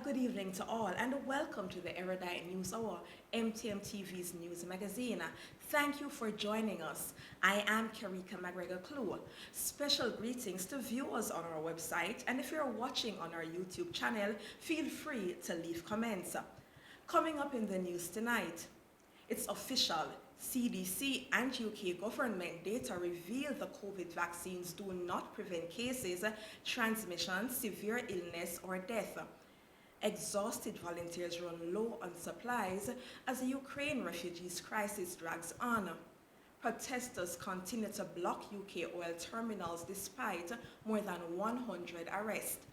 good evening to all and welcome to the Erudite News Hour, MTM TV's news magazine. Thank you for joining us. I am Karika McGregor-Clue. Special greetings to viewers on our website, and if you're watching on our YouTube channel, feel free to leave comments. Coming up in the news tonight, it's official. CDC and UK government data reveal the COVID vaccines do not prevent cases, transmission, severe illness, or death. Exhausted volunteers run low on supplies as the Ukraine refugees crisis drags on. Protesters continue to block UK oil terminals despite more than 100 arrests.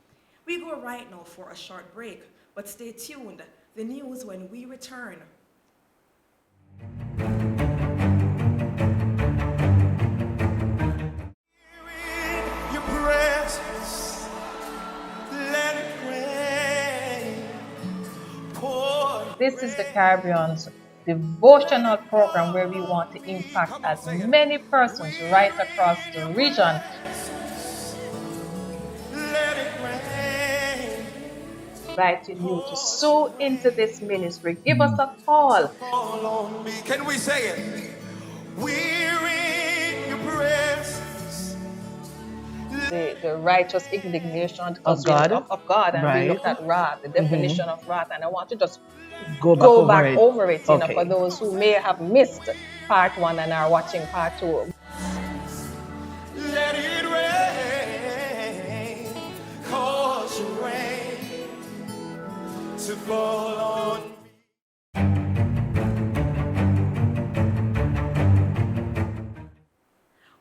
We go right now for a short break, but stay tuned. The news when we return. This is the Caribbean's devotional program where we want to impact as many persons right across the region. Inviting you to sow into this ministry. Give us a call. Can we say it? We're in your presence. The righteous indignation Of God. of God, and Right. we looked at wrath, the definition of wrath, and I want to just Go back over it, Okay. for those who may have missed part 1 and are watching part 2. Let it rain, cause your rain to fall on me.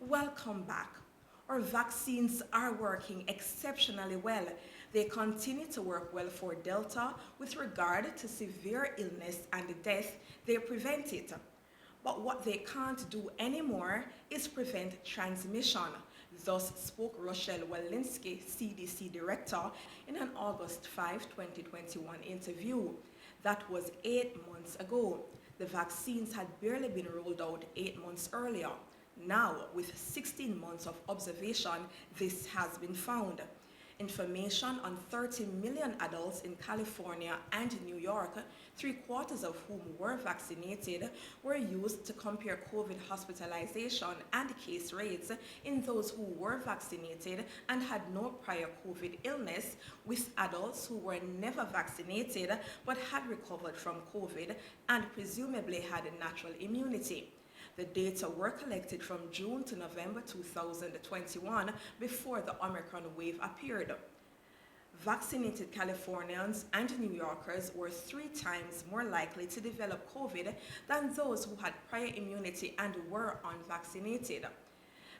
Welcome back. Our vaccines are working exceptionally well. They continue to work well for Delta with regard to severe illness and death. They prevent it. But what they can't do anymore is prevent transmission. Thus spoke Rochelle Walensky, CDC director, in an August 5, 2021 interview. That was 8 months ago. The vaccines had barely been rolled out 8 months earlier. Now, with 16 months of observation, this has been found. Information on 30 million adults in California and New York, 3/4 of whom were vaccinated, were used to compare COVID hospitalization and case rates in those who were vaccinated and had no prior COVID illness with adults who were never vaccinated but had recovered from COVID and presumably had natural immunity. The data were collected from June to November 2021 before the Omicron wave appeared. Vaccinated Californians and New Yorkers were 3 times more likely to develop COVID than those who had prior immunity and were unvaccinated.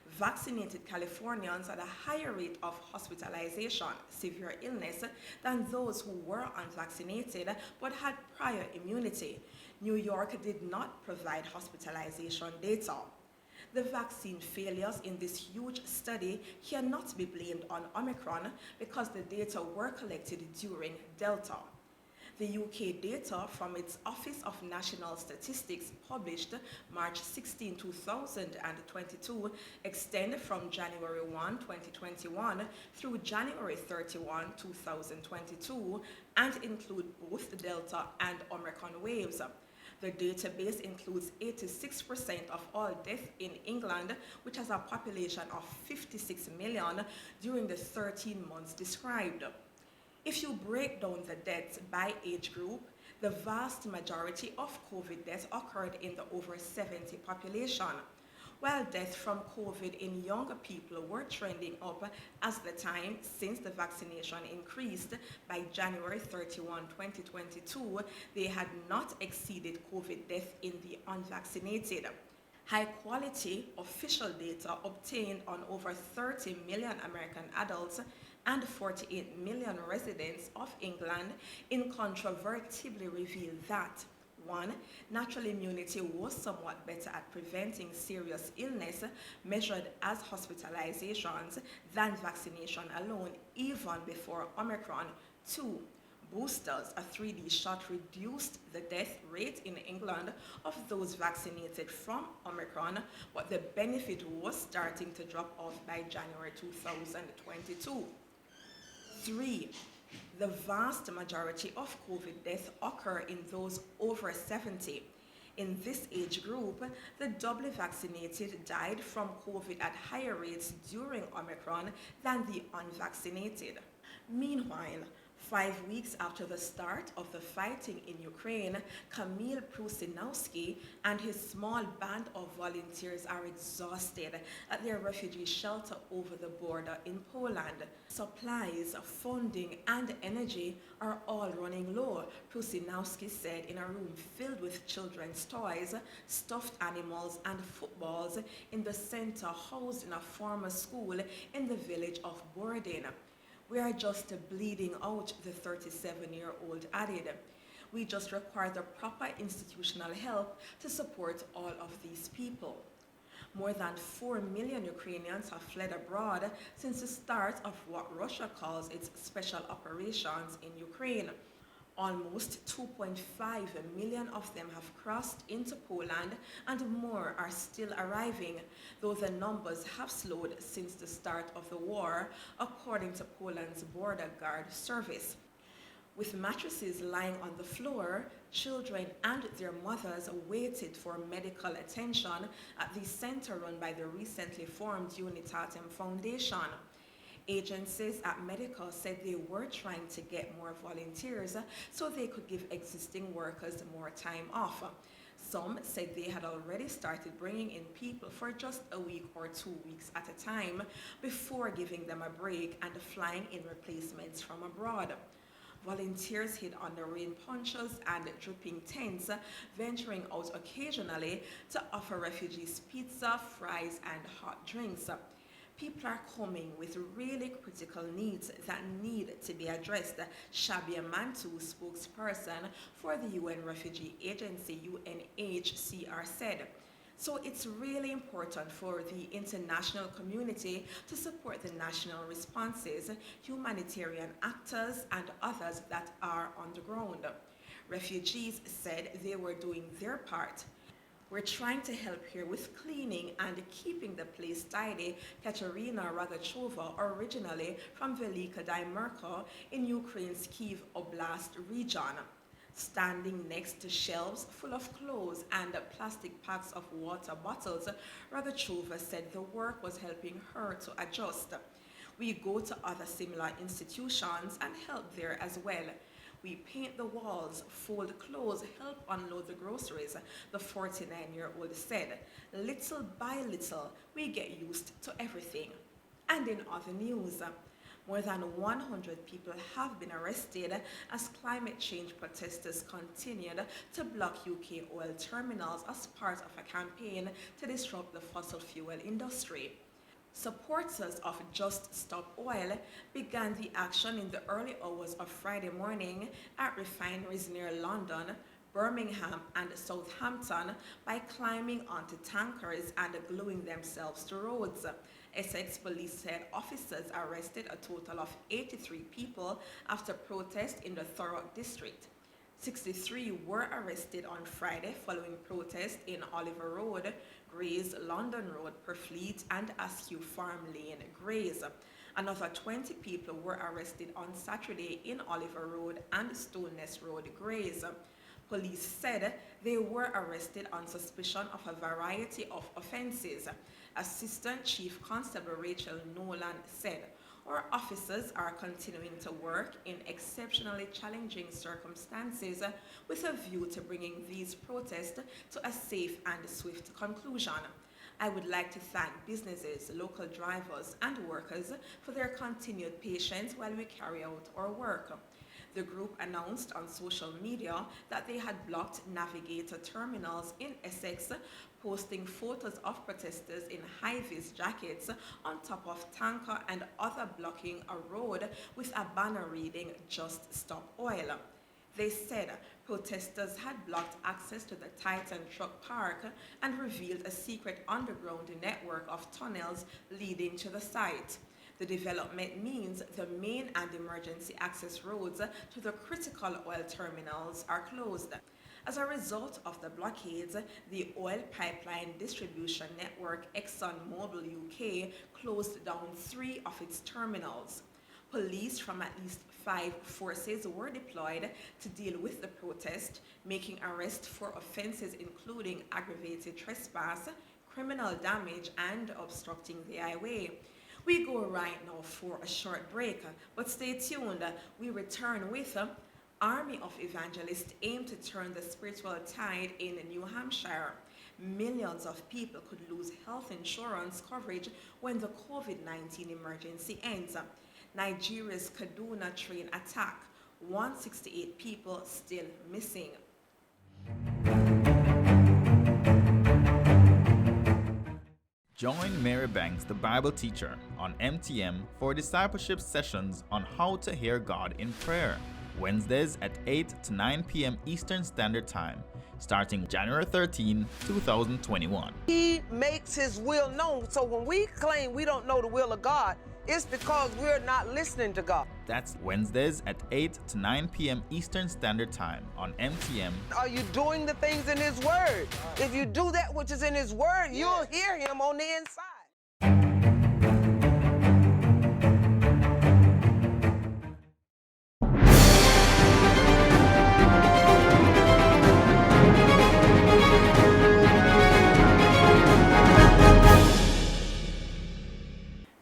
Vaccinated Californians had a higher rate of hospitalization, severe illness, than those who were unvaccinated but had prior immunity. New York did not provide hospitalization data. The vaccine failures in this huge study cannot be blamed on Omicron because the data were collected during Delta. The UK data from its Office of National Statistics published March 16, 2022 extend from January 1, 2021 through January 31, 2022 and include both the Delta and Omicron waves. The database includes 86% of all deaths in England, which has a population of 56 million during the 13 months described. If you break down the deaths by age group, the vast majority of COVID deaths occurred in the over 70 population, while deaths from COVID in younger people were trending up as the time since the vaccination increased. By January 31, 2022, they had not exceeded COVID deaths in the unvaccinated. High-quality official data obtained on over 30 million American adults and 48 million residents of England incontrovertibly reveal that 1. Natural immunity was somewhat better at preventing serious illness measured as hospitalizations than vaccination alone even before Omicron. 2. Boosters, a 3D shot, reduced the death rate in England of those vaccinated from Omicron, but the benefit was starting to drop off by January 2022. 3. The vast majority of COVID deaths occur in those over 70. In this age group, the doubly vaccinated died from COVID at higher rates during Omicron than the unvaccinated. Meanwhile, 5 weeks after the start of the fighting in Ukraine, Kamil Prusinowski and his small band of volunteers are exhausted at their refugee shelter over the border in Poland. Supplies, funding, and energy are all running low, Prusinowski said in a room filled with children's toys, stuffed animals, and footballs in the center housed in a former school in the village of Borodin. We are just bleeding out, the 37-year-old added. We just require the proper institutional help to support all of these people. More than 4 million Ukrainians have fled abroad since the start of what Russia calls its special operations in Ukraine. Almost 2.5 million of them have crossed into Poland and more are still arriving, though the numbers have slowed since the start of the war, according to Poland's Border Guard service. With mattresses lying on the floor, children and their mothers waited for medical attention at the center run by the recently formed Unitatem Foundation. Agencies at Medical said they were trying to get more volunteers so they could give existing workers more time off. Some said they had already started bringing in people for just a week or 2 weeks at a time before giving them a break and flying in replacements from abroad. Volunteers hid under rain ponchos and dripping tents, venturing out occasionally to offer refugees pizza, fries, and hot drinks. People are coming with really critical needs that need to be addressed, Shabia Mantu, spokesperson for the UN Refugee Agency UNHCR, said. So it's really important for the international community to support the national responses, humanitarian actors, and others that are on the ground. Refugees said they were doing their part. We're trying to help here with cleaning and keeping the place tidy, Katerina Rogachova, originally from Velika Dymerka in Ukraine's Kyiv Oblast region. Standing next to shelves full of clothes and plastic packs of water bottles, Rogachova said the work was helping her to adjust. We go to other similar institutions and help there as well. We paint the walls, fold clothes, help unload the groceries, the 49-year-old said. Little by little, we get used to everything. And in other news, more than 100 people have been arrested as climate change protesters continued to block UK oil terminals as part of a campaign to disrupt the fossil fuel industry. Supporters of Just Stop Oil began the action in the early hours of Friday morning at refineries near London, Birmingham, and Southampton by climbing onto tankers and gluing themselves to roads. Essex police said officers arrested a total of 83 people after protest in the Thurrock district. 63 were arrested on Friday following protests in Oliver Road, Grays, London Road, Purfleet, and Askew Farm Lane, Grays. Another 20 people were arrested on Saturday in Oliver Road and Stoleness Road, Grays. Police said they were arrested on suspicion of a variety of offenses. Assistant Chief Constable Rachel Nolan said, "Our officers are continuing to work in exceptionally challenging circumstances with a view to bringing these protests to a safe and swift conclusion. I would like to thank businesses, local drivers, and workers for their continued patience while we carry out our work." The group announced on social media that they had blocked Navigator terminals in Essex, posting photos of protesters in high-vis jackets on top of tanker and other blocking a road with a banner reading "Just Stop Oil." They said protesters had blocked access to the Titan Truck Park and revealed a secret underground network of tunnels leading to the site. The development means the main and emergency access roads to the critical oil terminals are closed. As a result of the blockades, the oil pipeline distribution network ExxonMobil UK closed down 3 of its terminals. Police from at least 5 forces were deployed to deal with the protest, making arrests for offenses including aggravated trespass, criminal damage, and obstructing the highway. We go right now for a short break, but stay tuned. We return with Army of Evangelists aim to turn the spiritual tide in New Hampshire. Millions of people could lose health insurance coverage when the COVID-19 emergency ends. Nigeria's Kaduna train attack, 168 people still missing. Join Mary Banks, the Bible teacher, on MTM for discipleship sessions on how to hear God in prayer. Wednesdays at 8 to 9 p.m. Eastern Standard Time, starting January 13, 2021. He makes his will known. So when we claim we don't know the will of God, it's because we're not listening to God. That's Wednesdays at 8 to 9 p.m. Eastern Standard Time on MTM. Are you doing the things in his word? If you do that which is in his word, you'll hear him on the inside.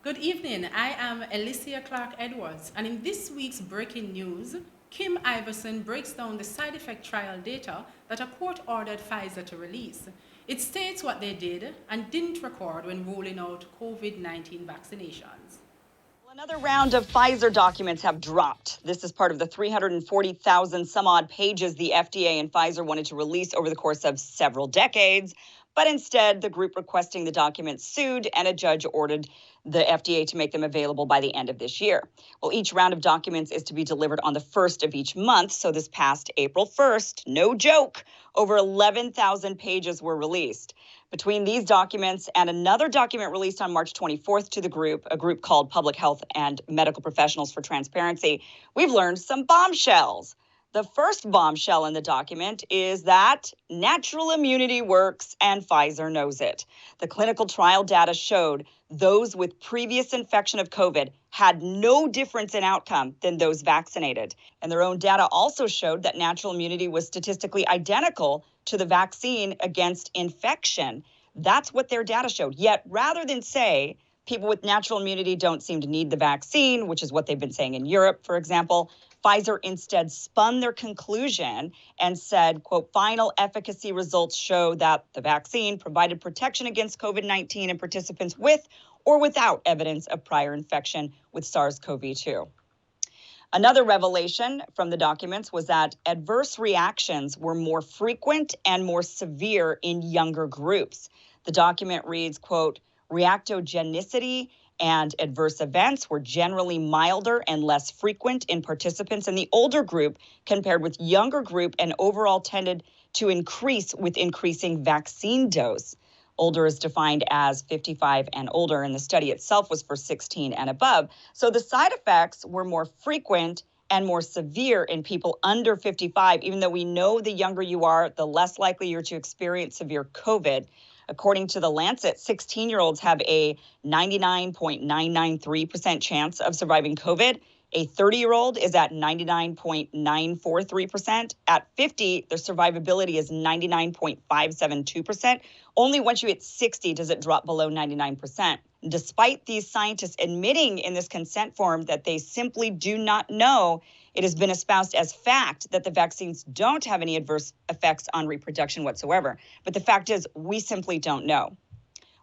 Good evening, I am Alicia Clark-Edwards, and in this week's breaking news, Kim Iverson breaks down the side effect trial data that a court ordered Pfizer to release. It states what they did and didn't record when rolling out COVID-19 vaccinations. Another round of Pfizer documents have dropped. This is part of the 340,000 some odd pages the FDA and Pfizer wanted to release over the course of several decades. But instead, the group requesting the documents sued, and a judge ordered the FDA to make them available by the end of this year. Well, each round of documents is to be delivered on the 1st of each month. So this past April 1st, no joke, over 11,000 pages were released. Between these documents and another document released on March 24th to the group, a group called Public Health and Medical Professionals for Transparency, we've learned some bombshells. The first bombshell in the document is that natural immunity works and Pfizer knows it. The clinical trial data showed those with previous infection of COVID had no difference in outcome than those vaccinated. And their own data also showed that natural immunity was statistically identical to the vaccine against infection. That's what their data showed. Yet, rather than say people with natural immunity don't seem to need the vaccine, which is what they've been saying in Europe, for example, Pfizer instead spun their conclusion and said, quote, final efficacy results show that the vaccine provided protection against COVID-19 in participants with or without evidence of prior infection with SARS-CoV-2. Another revelation from the documents was that adverse reactions were more frequent and more severe in younger groups. The document reads, quote, reactogenicity and adverse events were generally milder and less frequent in participants in the older group compared with younger group, and overall tended to increase with increasing vaccine dose. Older is defined as 55 and older, and the study itself was for 16 and above. So the side effects were more frequent and more severe in people under 55, even though we know the younger you are, the less likely you're to experience severe COVID. According to The Lancet, 16-year-olds have a 99.993% chance of surviving COVID. A 30-year-old is at 99.943%. At 50, their survivability is 99.572%. Only once you hit 60 does it drop below 99%. Despite these scientists admitting in this consent form that they simply do not know, it has been espoused as fact that the vaccines don't have any adverse effects on reproduction whatsoever. But the fact is, we simply don't know.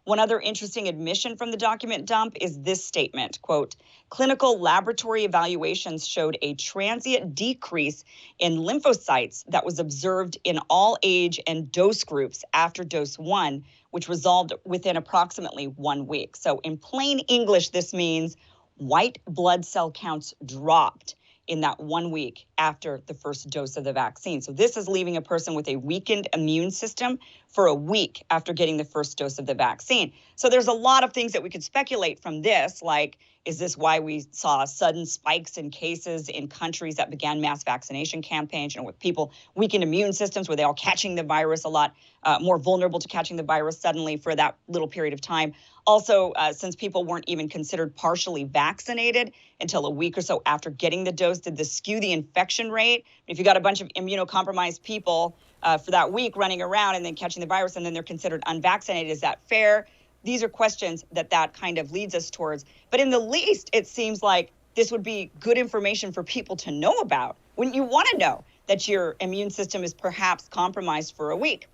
One other interesting admission from the document dump is this statement, quote, clinical laboratory evaluations showed a transient decrease in lymphocytes that was observed in all age and dose groups after dose 1, which resolved within approximately 1 week. So in plain English, this means white blood cell counts dropped in that 1 week after the first dose of the vaccine. So this is leaving a person with a weakened immune system for a week after getting the first dose of the vaccine. So there's a lot of things that we could speculate from this, like, is this why we saw sudden spikes in cases in countries that began mass vaccination campaigns, with people weakened immune systems, were they all catching the virus a lot more vulnerable to catching the virus suddenly for that little period of time? Also, since people weren't even considered partially vaccinated until a week or so after getting the dose, did this skew the infection rate? If you got a bunch of immunocompromised people for that week running around and then catching the virus and then they're considered unvaccinated, is that fair? These are questions that kind of leads us towards. But in the least, it seems like this would be good information for people to know about. Wouldn't you want to know that your immune system is perhaps compromised for a week?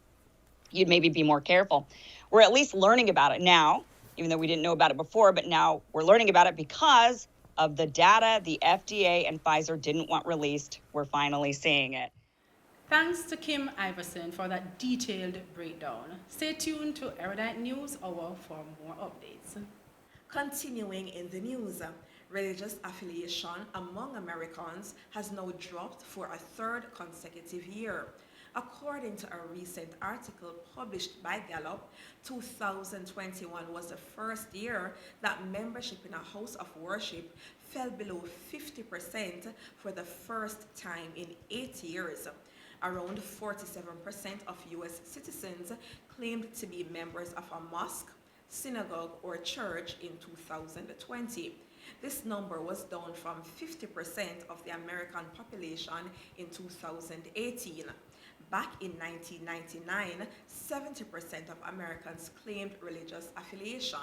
You'd maybe be more careful. We're at least learning about it now, even though we didn't know about it before, but now we're learning about it because of the data the FDA and Pfizer didn't want released. We're finally seeing it. Thanks to Kim Iverson for that detailed breakdown. Stay tuned to Erudite News Hour for more updates. Continuing in the news, religious affiliation among Americans has now dropped for a third consecutive year. According to a recent article published by Gallup, 2021 was the first year that membership in a house of worship fell below 50% for the first time in 8 years. Around 47% of U.S. citizens claimed to be members of a mosque, synagogue, or church in 2020. This number was down from 50% of the American population in 2018. Back in 1999, 70% of Americans claimed religious affiliation.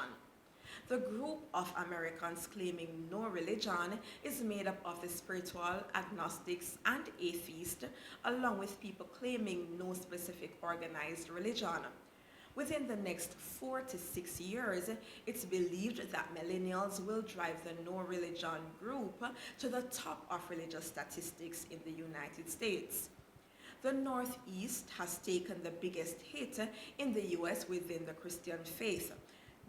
The group of Americans claiming no religion is made up of the spiritual, agnostics, and atheists, along with people claiming no specific organized religion. Within the next 4 to 6 years, it's believed that millennials will drive the no religion group to the top of religious statistics in the United States. The Northeast has taken the biggest hit in the U.S. within the Christian faith.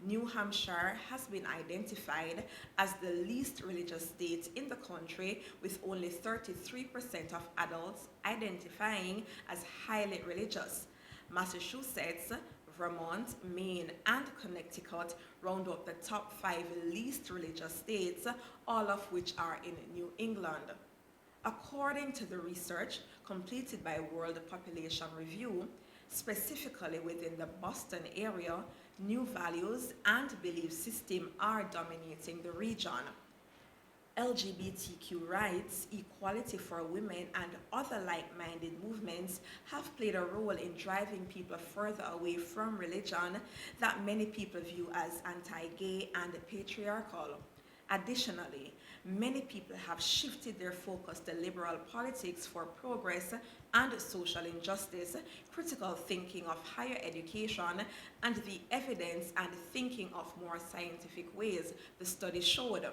New Hampshire has been identified as the least religious state in the country, with only 33% of adults identifying as highly religious. Massachusetts, Vermont, Maine, and Connecticut round up the top 5 least religious states, all of which are in New England. According to the research completed by World Population Review, specifically within the Boston area, new values and belief systems are dominating the region. LGBTQ rights, equality for women, and other like-minded movements have played a role in driving people further away from religion that many people view as anti-gay and patriarchal. Additionally, many people have shifted their focus to liberal politics for progress and social injustice, critical thinking of higher education, and the evidence and thinking of more scientific ways, the study showed.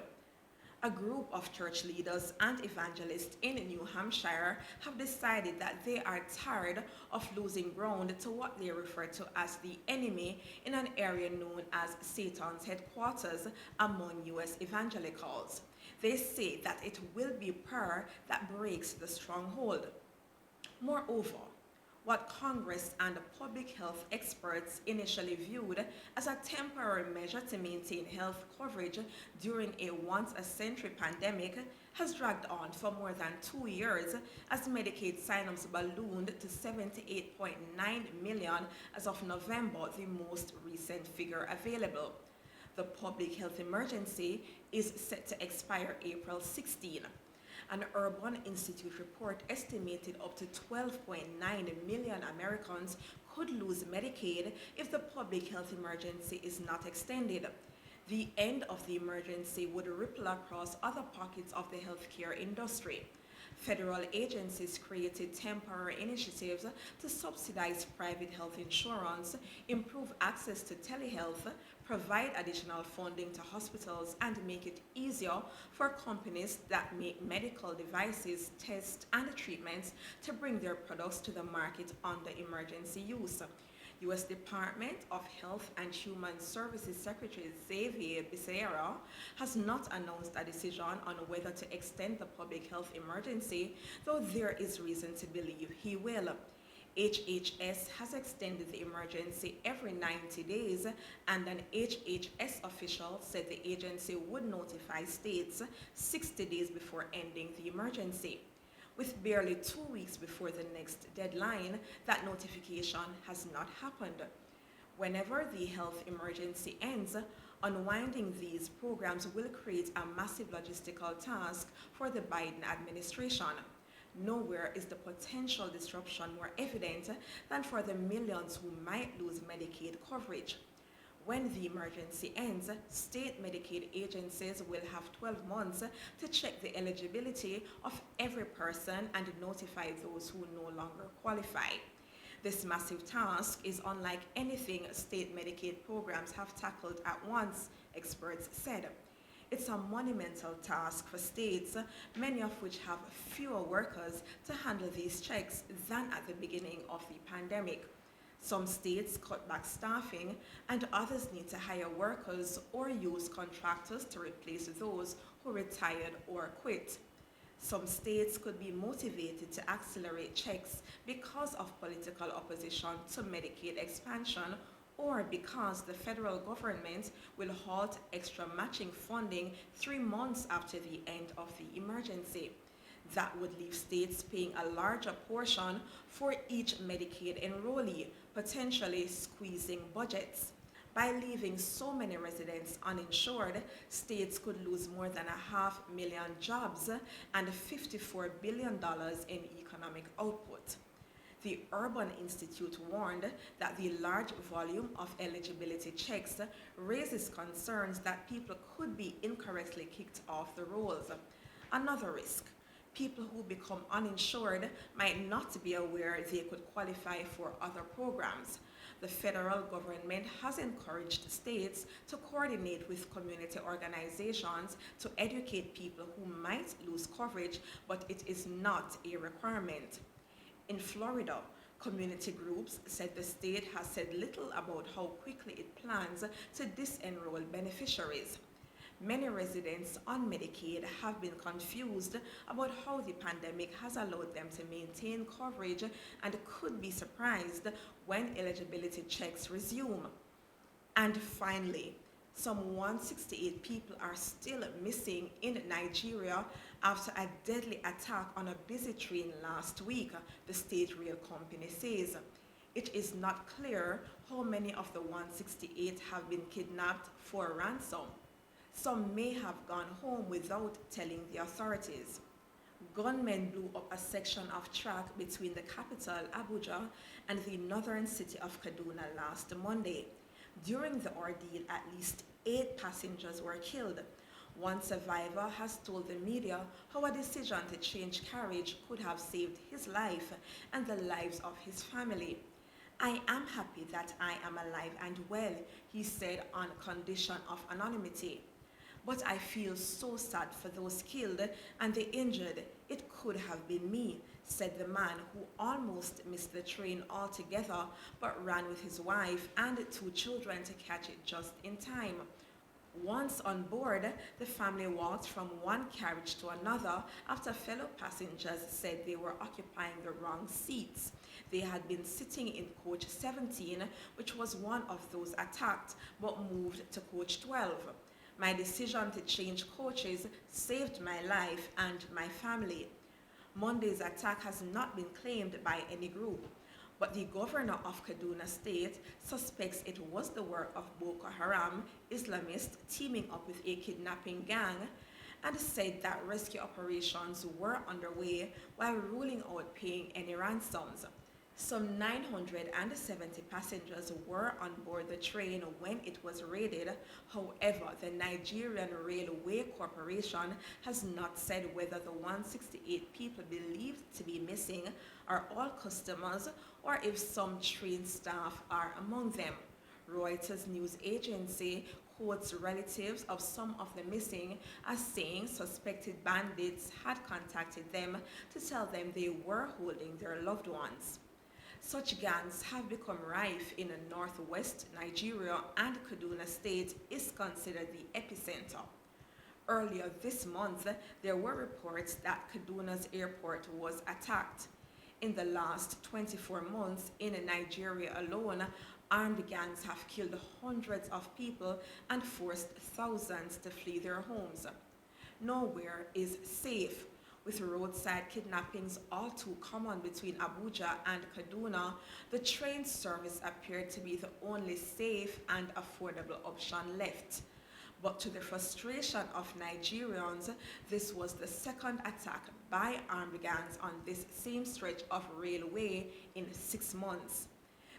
A group of church leaders and evangelists in New Hampshire have decided that they are tired of losing ground to what they refer to as the enemy in an area known as Satan's headquarters among U.S. evangelicals. They say that it will be prayer that breaks the stronghold. Moreover, what Congress and public health experts initially viewed as a temporary measure to maintain health coverage during a once-a-century pandemic has dragged on for more than 2 years as Medicaid sign-ups ballooned to 78.9 million as of November, the most recent figure available. The public health emergency is set to expire April 16. An Urban Institute report estimated up to 12.9 million Americans could lose Medicaid if the public health emergency is not extended. The end of the emergency would ripple across other pockets of the healthcare industry. Federal agencies created temporary initiatives to subsidize private health insurance, improve access to telehealth, provide additional funding to hospitals, and make it easier for companies that make medical devices, tests, and treatments to bring their products to the market under emergency use. U.S. Department of Health and Human Services Secretary Xavier Becerra has not announced a decision on whether to extend the public health emergency, though there is reason to believe he will. HHS has extended the emergency every 90 days, and an HHS official said the agency would notify states 60 days before ending the emergency. With barely 2 weeks before the next deadline, that notification has not happened. Whenever the health emergency ends, unwinding these programs will create a massive logistical task for the Biden administration. Nowhere is the potential disruption more evident than for the millions who might lose Medicaid coverage. When the emergency ends, state Medicaid agencies will have 12 months to check the eligibility of every person and notify those who no longer qualify. This massive task is unlike anything state Medicaid programs have tackled at once, experts said. It's a monumental task for states, many of which have fewer workers to handle these checks than at the beginning of the pandemic. Some states cut back staffing, and others need to hire workers or use contractors to replace those who retired or quit. Some states could be motivated to accelerate checks because of political opposition to Medicaid expansion, or because the federal government will halt extra matching funding 3 months after the end of the emergency. That would leave states paying a larger portion for each Medicaid enrollee, potentially squeezing budgets. By leaving so many residents uninsured, states could lose more than 500,000 jobs and $54 billion in economic output. The Urban Institute warned that the large volume of eligibility checks raises concerns that people could be incorrectly kicked off the rolls. Another risk: people who become uninsured might not be aware they could qualify for other programs. The federal government has encouraged states to coordinate with community organizations to educate people who might lose coverage, but it is not a requirement. In Florida, community groups said the state has said little about how quickly it plans to disenroll beneficiaries. Many residents on Medicaid have been confused about how the pandemic has allowed them to maintain coverage and could be surprised when eligibility checks resume. And finally, some 168 people are still missing in Nigeria after a deadly attack on a busy train last week, the state rail company says. It is not clear how many of the 168 have been kidnapped for ransom. Some may have gone home without telling the authorities. Gunmen blew up a section of track between the capital, Abuja, and the northern city of Kaduna last Monday. During the ordeal, at least 8 passengers were killed. One survivor has told the media how a decision to change carriage could have saved his life and the lives of his family. "I am happy that I am alive and well," he said on condition of anonymity. "But I feel so sad for those killed and the injured. It could have been me," said the man who almost missed the train altogether but ran with his wife and 2 children to catch it just in time. Once on board, the family walked from one carriage to another after fellow passengers said they were occupying the wrong seats. They had been sitting in coach 17, which was one of those attacked, but moved to coach 12. "My decision to change coaches saved my life and my family." Monday's attack has not been claimed by any group, but the governor of Kaduna State suspects it was the work of Boko Haram Islamists teaming up with a kidnapping gang, and said that rescue operations were underway while ruling out paying any ransoms. Some 970 passengers were on board the train when it was raided. However, the Nigerian Railway Corporation has not said whether the 168 people believed to be missing are all customers or if some train staff are among them. Reuters news agency quotes relatives of some of the missing as saying suspected bandits had contacted them to tell them they were holding their loved ones. Such gangs have become rife in northwest Nigeria, and Kaduna State is considered the epicenter. Earlier this month, there were reports that Kaduna's airport was attacked. In the last 24 months in Nigeria alone, armed gangs have killed hundreds of people and forced thousands to flee their homes. Nowhere is safe. With roadside kidnappings all too common between Abuja and Kaduna, the train service appeared to be the only safe and affordable option left. But to the frustration of Nigerians, this was the second attack by armed gangs on this same stretch of railway in 6 months.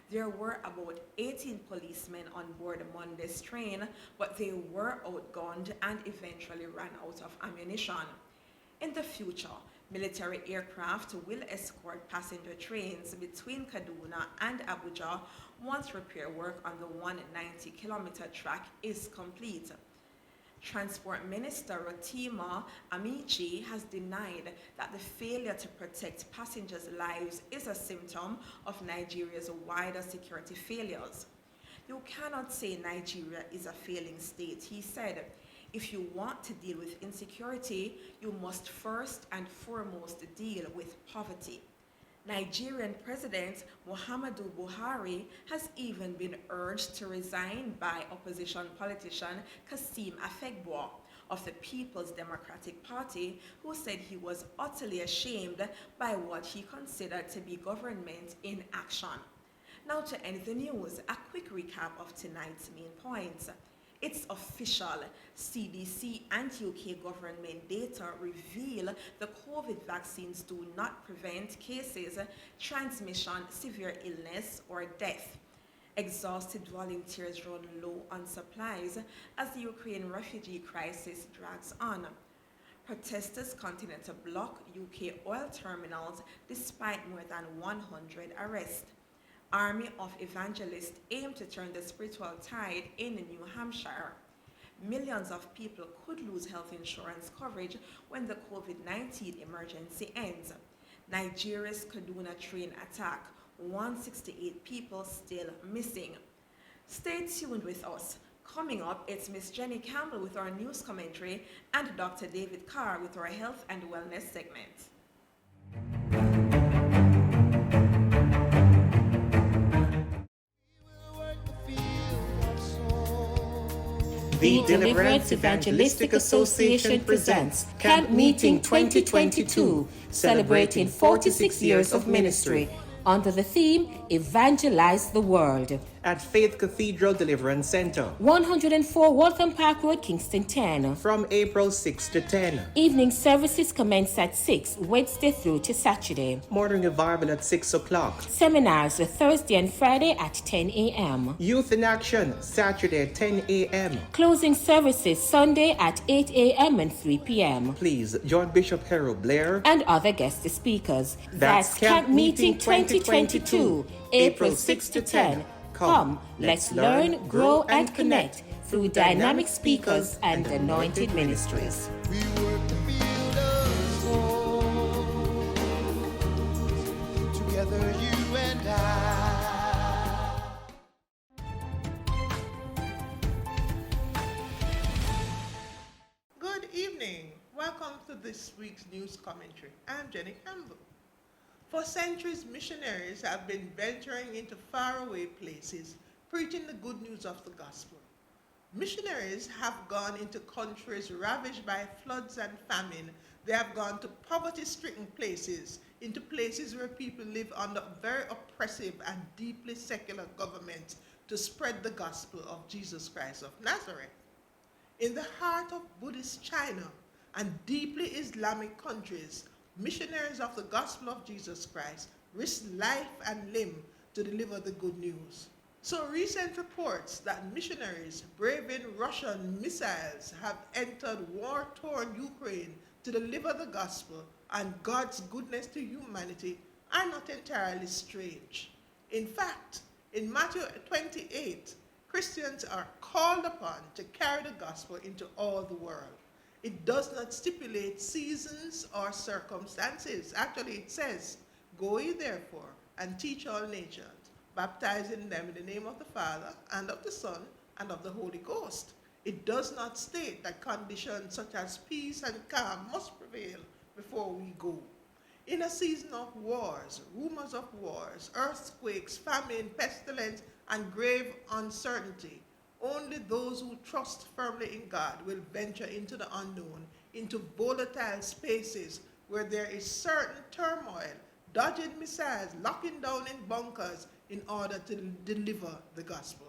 There were about 18 policemen on board Monday's train, but they were outgunned and eventually ran out of ammunition. In the future, military aircraft will escort passenger trains between Kaduna and Abuja once repair work on the 190-kilometer track is complete. Transport Minister Rotima Amici has denied that the failure to protect passengers' lives is a symptom of Nigeria's wider security failures. You cannot say Nigeria is a failing state, he said. If you want to deal with insecurity, you must first and foremost deal with poverty. Nigerian President Muhammadu Buhari has even been urged to resign by opposition politician Kasim Afegbua of the People's Democratic Party, who said he was utterly ashamed by what he considered to be government inaction. Now to end the news, a quick recap of tonight's main points. It's official. CDC and UK government data reveal the COVID vaccines do not prevent cases, transmission, severe illness, or death. Exhausted volunteers run low on supplies as the Ukraine refugee crisis drags on. Protesters continue to block UK oil terminals despite more than 100 arrests. Army of evangelists aim to turn the spiritual tide in New Hampshire. Millions of people could lose health insurance coverage when the COVID-19 emergency ends. Nigeria's Kaduna train attack, 168 people still missing. Stay tuned with us. Coming up, it's Miss Jenny Campbell with our news commentary and Dr. David Carr with our health and wellness segment. The Deliverance Evangelistic Association presents Camp Meeting 2022, celebrating 46 years of ministry, under the theme Evangelize the World. at Faith Cathedral Deliverance Center 104 Waltham Park Road, Kingston 10. from April 6 to 10. Evening services commence at 6, Wednesday through to Saturday. Morning revival at 6 o'clock. Seminars are Thursday and Friday at 10 a.m. Youth in Action Saturday at 10 a.m. Closing services Sunday at 8 a.m. and 3 p.m. Please join Bishop Harold Blair and other guest speakers. That's Camp Meeting 2022, April 6 to 10. Come, let's learn, grow, and connect through dynamic speakers and anointed ministries. We work the field of souls, together you and I. Good evening. Welcome to this week's news commentary. I'm Jenny Campbell. For centuries, missionaries have been venturing into faraway places, preaching the good news of the gospel. Missionaries have gone into countries ravaged by floods and famine. They have gone to poverty-stricken places, into places where people live under very oppressive and deeply secular governments to spread the gospel of Jesus Christ of Nazareth. In the heart of Buddhist China and deeply Islamic countries, missionaries of the gospel of Jesus Christ risk life and limb to deliver the good news. So recent reports that missionaries braving Russian missiles have entered war-torn Ukraine to deliver the gospel and God's goodness to humanity are not entirely strange. In fact, in Matthew 28, Christians are called upon to carry the gospel into all the world. It does not stipulate seasons or circumstances. Actually, it says, "Go ye therefore and teach all nations, baptizing them in the name of the Father and of the Son and of the Holy Ghost." It does not state that conditions such as peace and calm must prevail before we go. In a season of wars, rumors of wars, earthquakes, famine, pestilence, and grave uncertainty, only those who trust firmly in God will venture into the unknown, into volatile spaces where there is certain turmoil, dodging missiles, locking down in bunkers in order to deliver the gospel.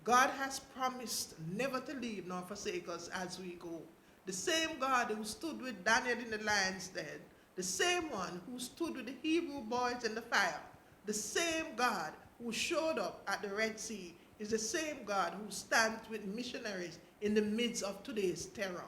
God has promised never to leave nor forsake us as we go. The same God who stood with Daniel in the lion's den, the same one who stood with the Hebrew boys in the fire, the same God who showed up at the Red Sea is the same God who stands with missionaries in the midst of today's terror.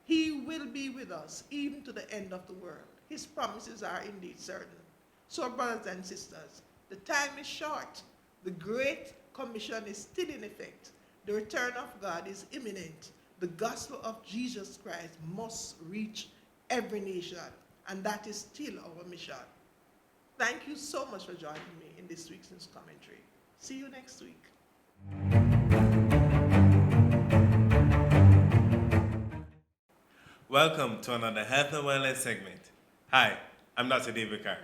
He will be with us even to the end of the world. His promises are indeed certain. So, brothers and sisters, the time is short. The Great Commission is still in effect. The return of God is imminent. The gospel of Jesus Christ must reach every nation, and that is still our mission. Thank you so much for joining me in this week's news commentary. See you next week. Welcome to another Health and Wellness segment. Hi, I'm Dr. David Carr.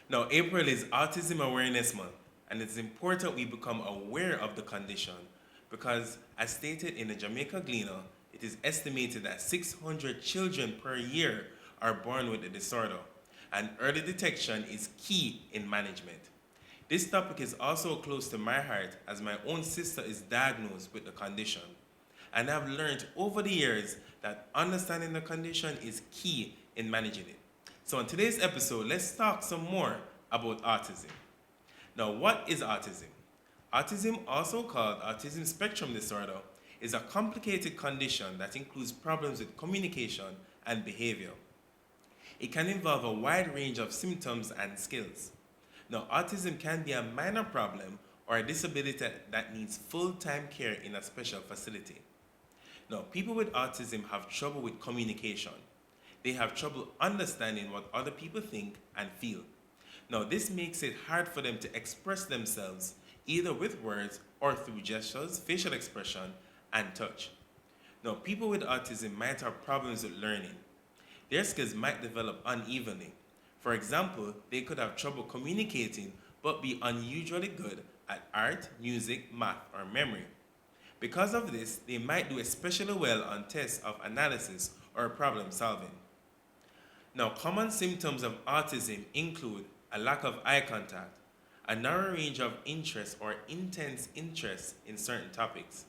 Now, April is Autism Awareness Month, and it's important we become aware of the condition because, as stated in the Jamaica Gleaner, it is estimated that 600 children per year are born with the disorder, and early detection is key in management. This topic is also close to my heart as my own sister is diagnosed with the condition, and I've learned over the years that understanding the condition is key in managing it. So in today's episode, let's talk some more about autism. Now, what is autism? Autism, also called autism spectrum disorder, is a complicated condition that includes problems with communication and behavior. It can involve a wide range of symptoms and skills. Now, autism can be a minor problem or a disability that needs full-time care in a special facility. Now, people with autism have trouble with communication. They have trouble understanding what other people think and feel. Now, this makes it hard for them to express themselves either with words or through gestures, facial expression, and touch. Now, people with autism might have problems with learning. Their skills might develop unevenly. For example, they could have trouble communicating but be unusually good at art, music, math, or memory. Because of this, they might do especially well on tests of analysis or problem solving. Now, common symptoms of autism include a lack of eye contact, a narrow range of interest or intense interest in certain topics,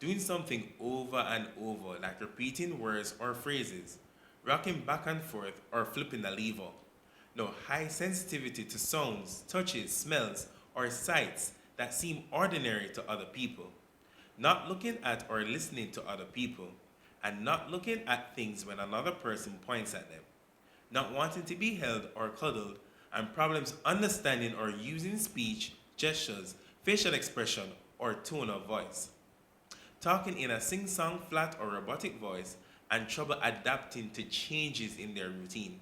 doing something over and over like repeating words or phrases, rocking back and forth or flipping a lever. Now, high sensitivity to sounds, touches, smells, or sights that seem ordinary to other people, not looking at or listening to other people, and not looking at things when another person points at them, not wanting to be held or cuddled, and problems understanding or using speech, gestures, facial expression, or tone of voice, talking in a sing-song, flat, or robotic voice, and trouble adapting to changes in their routine.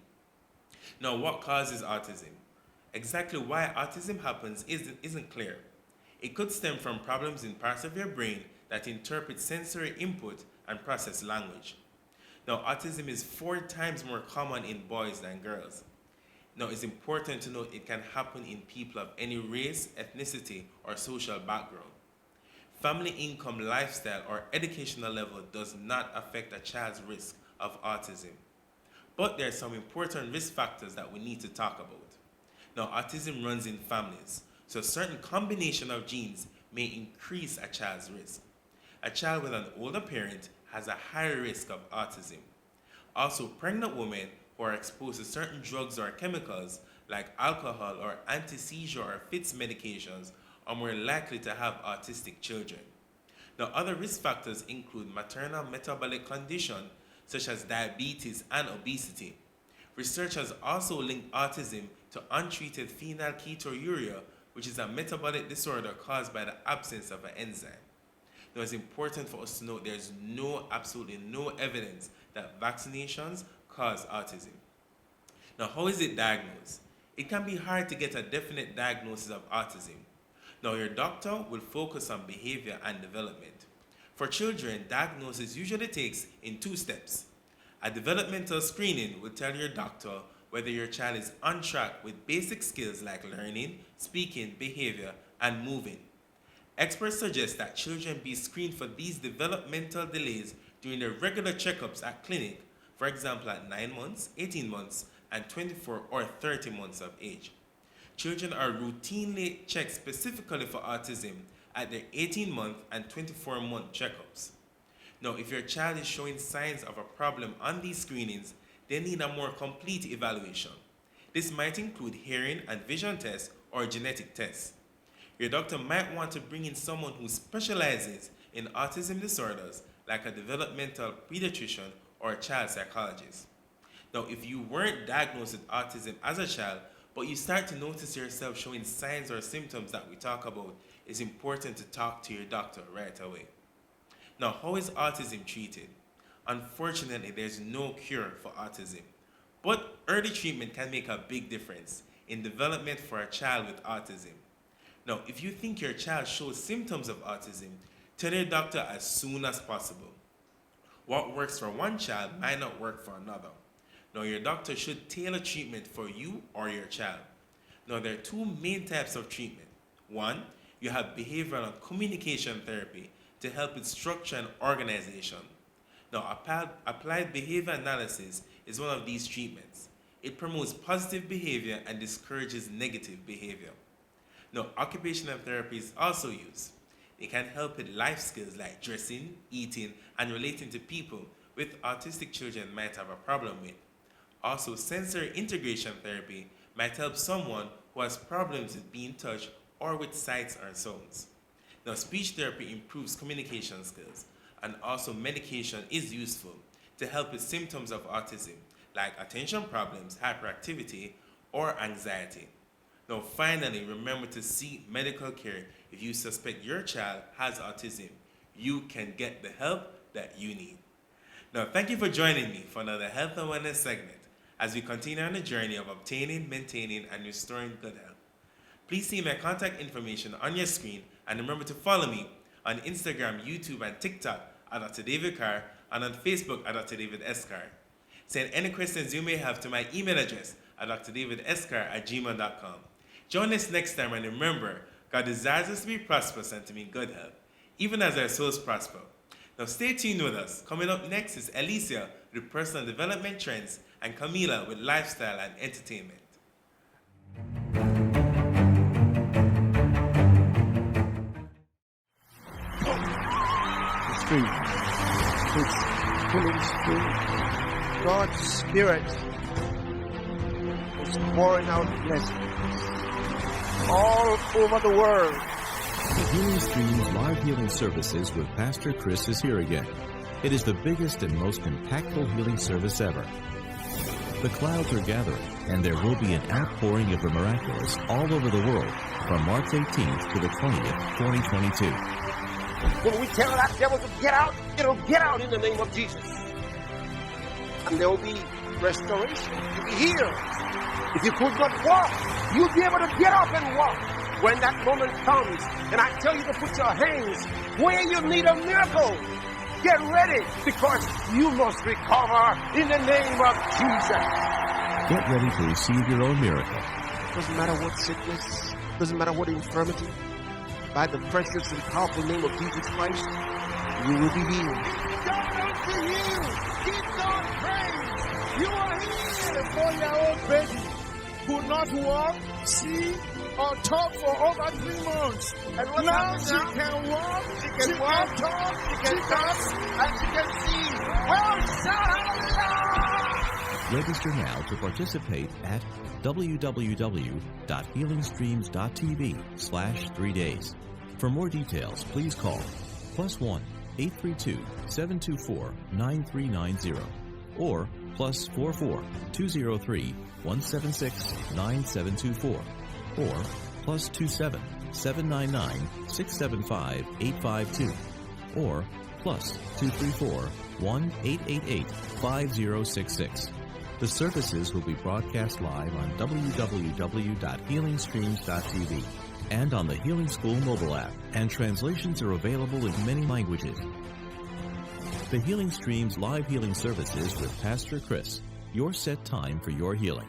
Now, what causes autism? Exactly why autism happens isn't clear. It could stem from problems in parts of your brain that interpret sensory input and process language. Now, autism is 4 times more common in boys than girls. Now, it's important to note it can happen in people of any race, ethnicity, or social background. Family income, lifestyle, or educational level does not affect a child's risk of autism. But there are some important risk factors that we need to talk about. Now, autism runs in families, so a certain combination of genes may increase a child's risk. A child with an older parent has a higher risk of autism. Also, pregnant women who are exposed to certain drugs or chemicals like alcohol or anti-seizure or fits medications are more likely to have autistic children. Now, other risk factors include maternal metabolic condition such as diabetes and obesity. Researchers also link autism to untreated phenylketonuria, which is a metabolic disorder caused by the absence of an enzyme. Now, it's important for us to note there's absolutely no evidence that vaccinations cause autism. Now, how is it diagnosed? It can be hard to get a definite diagnosis of autism. Now, your doctor will focus on behavior and development. For children, diagnosis usually takes in 2 steps. A developmental screening will tell your doctor whether your child is on track with basic skills like learning, speaking, behavior, and moving. Experts suggest that children be screened for these developmental delays during their regular checkups at clinic, for example at 9 months, 18 months, and 24 or 30 months of age. Children are routinely checked specifically for autism at their 18-month and 24-month checkups. Now, if your child is showing signs of a problem on these screenings, they need a more complete evaluation. This might include hearing and vision tests or genetic tests. Your doctor might want to bring in someone who specializes in autism disorders, like a developmental pediatrician or a child psychologist. Now, if you weren't diagnosed with autism as a child, but you start to notice yourself showing signs or symptoms that we talk about, it's important to talk to your doctor right away. Now, how is autism treated? Unfortunately, there's no cure for autism, but early treatment can make a big difference in development for a child with autism. Now, if you think your child shows symptoms of autism, tell your doctor as soon as possible. What works for one child might not work for another. Now, your doctor should tailor treatment for you or your child. Now, there are 2 main types of treatment. 1, you have behavioral and communication therapy to help with structure and organization. Now, applied behavior analysis is one of these treatments. It promotes positive behavior and discourages negative behavior. Now, occupational therapy is also used. It can help with life skills like dressing, eating, and relating to people with autistic children might have a problem with. Also, sensory integration therapy might help someone who has problems with being touched or with sights or sounds. Now, speech therapy improves communication skills, and also medication is useful to help with symptoms of autism, like attention problems, hyperactivity, or anxiety. Now, finally, remember to seek medical care if you suspect your child has autism. You can get the help that you need. Now, thank you for joining me for another Health and Wellness segment as we continue on the journey of obtaining, maintaining, and restoring good health. Please see my contact information on your screen, and remember to follow me on Instagram, YouTube, and TikTok at Dr. David Carr, and on Facebook at Dr. David S. Carr. Send any questions you may have to my email address at drdavidscarr@gmail.com. Join us next time, and remember, God desires us to be prosperous and to be in good health, even as our souls prosper. Now stay tuned with us. Coming up next is Alicia with personal development trends and Camila with lifestyle and entertainment. His Holy Spirit, God's Spirit is pouring out blessings all over the world. The Healing Streams live healing services with Pastor Chris is here again. It is the biggest and most impactful healing service ever. The clouds are gathering, and there will be an outpouring of the miraculous all over the world from March 18th to the 20th, 2022. When we tell that devil to get out, it'll get out in the name of Jesus. And there will be restoration. You'll be healed. If you could not walk, you'll be able to get up and walk. When that moment comes, and I tell you to put your hands where you need a miracle, get ready, because you must recover in the name of Jesus. Get ready to receive your own miracle. Doesn't matter what sickness, doesn't matter what infirmity. By the precious and powerful name of Jesus Christ, you will be healed. God wants you healed. Give God praise. You are healed. A 4-year-old baby could not walk, see, or talk for over 3 months. And now she can walk, she can talk, she can dance, and she can see. Well, shout hallelujah! Register now to participate at www.healingstreams.tv/3days. For more details, please call +1 832 724 9390 or +44 203 176 9724 or +27 799 675 852 or +234 1888 5066. The services will be broadcast live on www.healingstreams.tv. and on the Healing School mobile app, and translations are available in many languages. The Healing Stream's live healing services with Pastor Chris, your set time for your healing.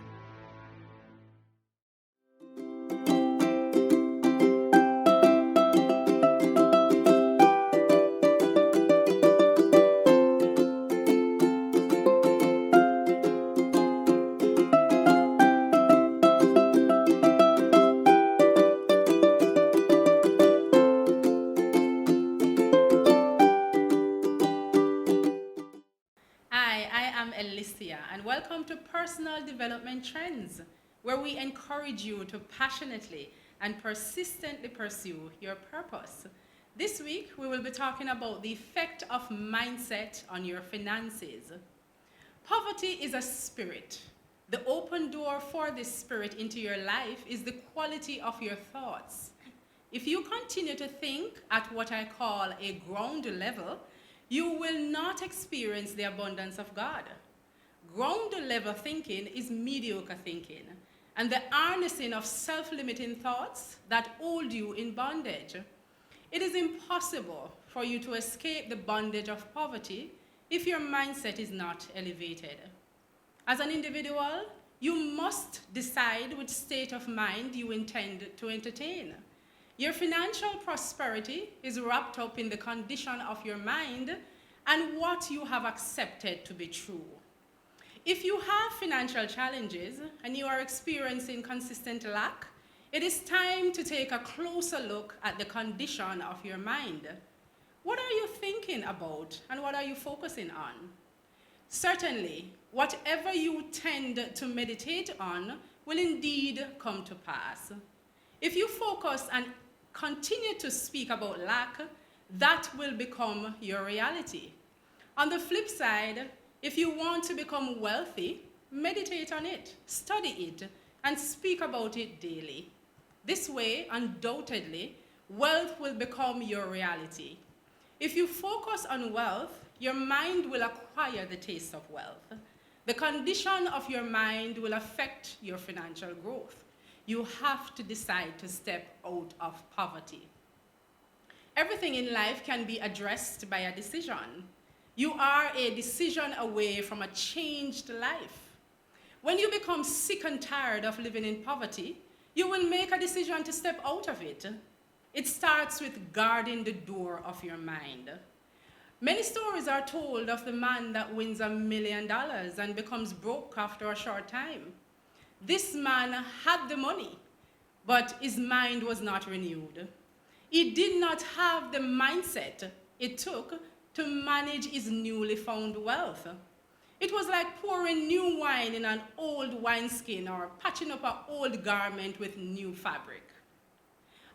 And welcome to Personal Development Trends, where we encourage you to passionately and persistently pursue your purpose. This week, we will be talking about the effect of mindset on your finances. Poverty is a spirit. The open door for this spirit into your life is the quality of your thoughts. If you continue to think at what I call a ground level, you will not experience the abundance of God. Ground level thinking is mediocre thinking, and the harnessing of self-limiting thoughts that hold you in bondage. It is impossible for you to escape the bondage of poverty if your mindset is not elevated. As an individual, you must decide which state of mind you intend to entertain. Your financial prosperity is wrapped up in the condition of your mind and what you have accepted to be true. If you have financial challenges and you are experiencing consistent lack, it is time to take a closer look at the condition of your mind. What are you thinking about and what are you focusing on? Certainly, whatever you tend to meditate on will indeed come to pass. If you focus and continue to speak about lack, that will become your reality. On the flip side, if you want to become wealthy, meditate on it, study it, and speak about it daily. This way, undoubtedly, wealth will become your reality. If you focus on wealth, your mind will acquire the taste of wealth. The condition of your mind will affect your financial growth. You have to decide to step out of poverty. Everything in life can be addressed by a decision. You are a decision away from a changed life. When you become sick and tired of living in poverty, you will make a decision to step out of it. It starts with guarding the door of your mind. Many stories are told of the man that wins $1 million and becomes broke after a short time. This man had the money, but his mind was not renewed. He did not have the mindset it took to manage his newly found wealth. It was like pouring new wine in an old wineskin or patching up an old garment with new fabric.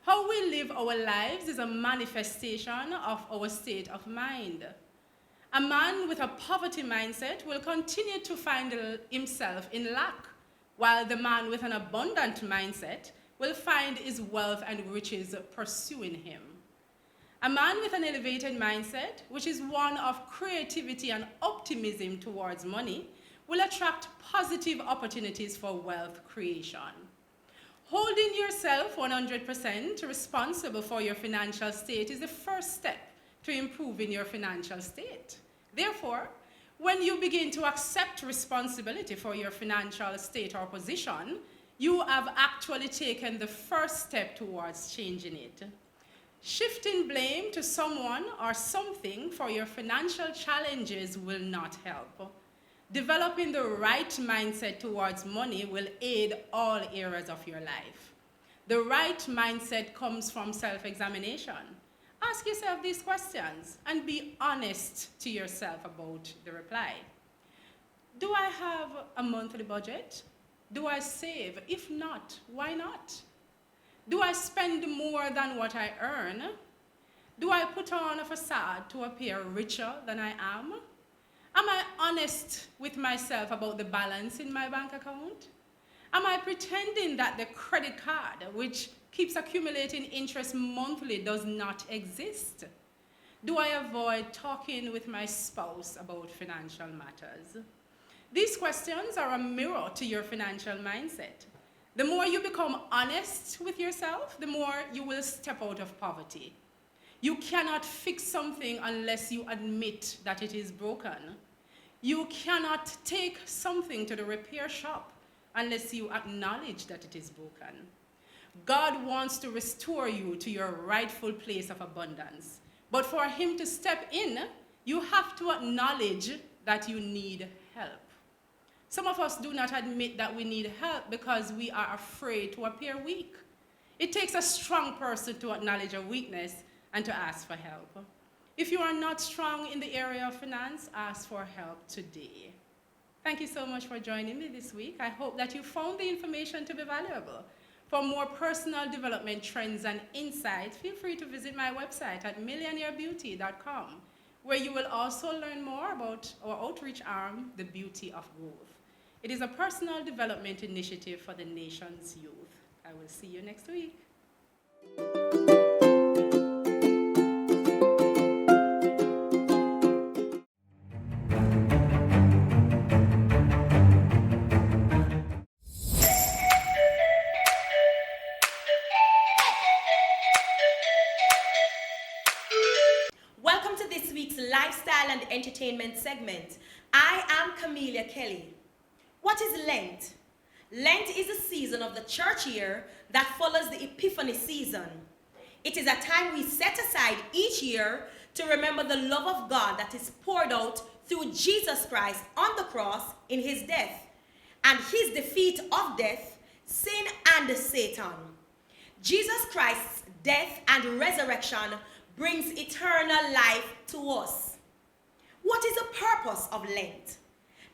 How we live our lives is a manifestation of our state of mind. A man with a poverty mindset will continue to find himself in lack, while the man with an abundant mindset will find his wealth and riches pursuing him. A man with an elevated mindset, which is one of creativity and optimism towards money, will attract positive opportunities for wealth creation. Holding yourself 100% responsible for your financial state is the first step to improving your financial state. Therefore, when you begin to accept responsibility for your financial state or position, you have actually taken the first step towards changing it. Shifting blame to someone or something for your financial challenges will not help. Developing the right mindset towards money will aid all areas of your life. The right mindset comes from self-examination. Ask yourself these questions and be honest to yourself about the reply. Do I have a monthly budget? Do I save? If not, why not? Do I spend more than what I earn? Do I put on a facade to appear richer than I am? Am I honest with myself about the balance in my bank account? Am I pretending that the credit card, which keeps accumulating interest monthly, does not exist? Do I avoid talking with my spouse about financial matters? These questions are a mirror to your financial mindset. The more you become honest with yourself, the more you will step out of poverty. You cannot fix something unless you admit that it is broken. You cannot take something to the repair shop unless you acknowledge that it is broken. God wants to restore you to your rightful place of abundance. But for him to step in, you have to acknowledge that you need help. Some of us do not admit that we need help because we are afraid to appear weak. It takes a strong person to acknowledge a weakness and to ask for help. If you are not strong in the area of finance, ask for help today. Thank you so much for joining me this week. I hope that you found the information to be valuable. For more personal development trends and insights, feel free to visit my website at millionairebeauty.com, where you will also learn more about our outreach arm, the Beauty of Growth. It is a personal development initiative for the nation's youth. I will see you next week. Welcome to this week's Lifestyle and Entertainment segment. I am Camelia Kelly. What is Lent? Lent is a season of the church year that follows the Epiphany season. It is a time we set aside each year to remember the love of God that is poured out through Jesus Christ on the cross in his death and his defeat of death, sin, and Satan. Jesus Christ's death and resurrection brings eternal life to us. What is the purpose of Lent?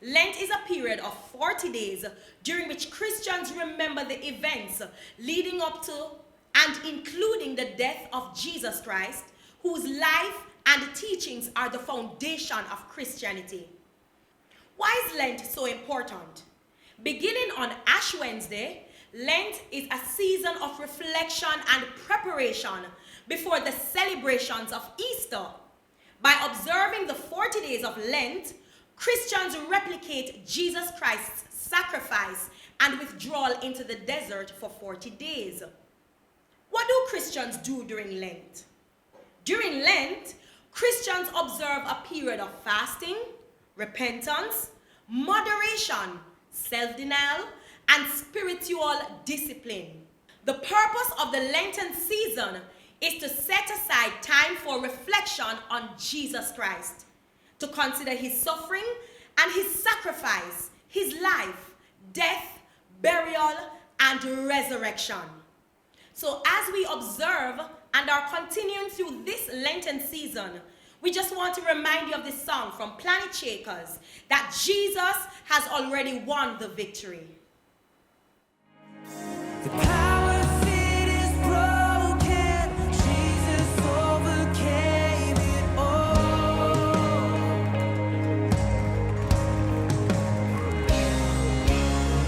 Lent is a period of 40 days during which Christians remember the events leading up to and including the death of Jesus Christ, whose life and teachings are the foundation of Christianity. Why is Lent so important? Beginning on Ash Wednesday, Lent is a season of reflection and preparation before the celebrations of Easter. By observing the 40 days of Lent, Christians replicate Jesus Christ's sacrifice and withdrawal into the desert for 40 days. What do Christians do during Lent? During Lent, Christians observe a period of fasting, repentance, moderation, self-denial, and spiritual discipline. The purpose of the Lenten season is to set aside time for reflection on Jesus Christ, to consider his suffering and his sacrifice, his life, death, burial, and resurrection. So as we observe and are continuing through this Lenten season, we just want to remind you of this song from Planet Shakers, that Jesus has already won the victory. The counterfeit is broken. Jesus overcame it all.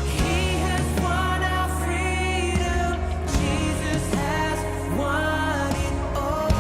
He has won our freedom. Jesus has won it all.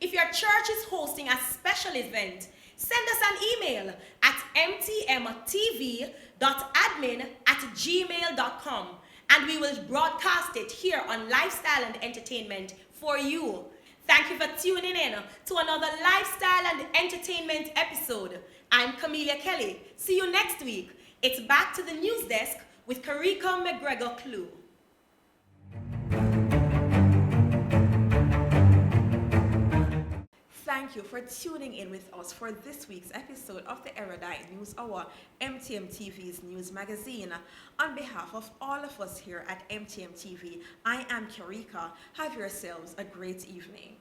If your church is hosting a special event, send us an email at mtmtv.admin@gmail.com and we will broadcast it here on Lifestyle and Entertainment for you. Thank you for tuning in to another Lifestyle and Entertainment episode. I'm Camelia Kelly. See you next week. It's back to the news desk with Karika McGregor-Clue. thank you for tuning in with us for this week's episode of the Erudite News Hour, MTM TV's news magazine. On behalf of all of us here at MTM TV, I am Karika. Have yourselves a great evening.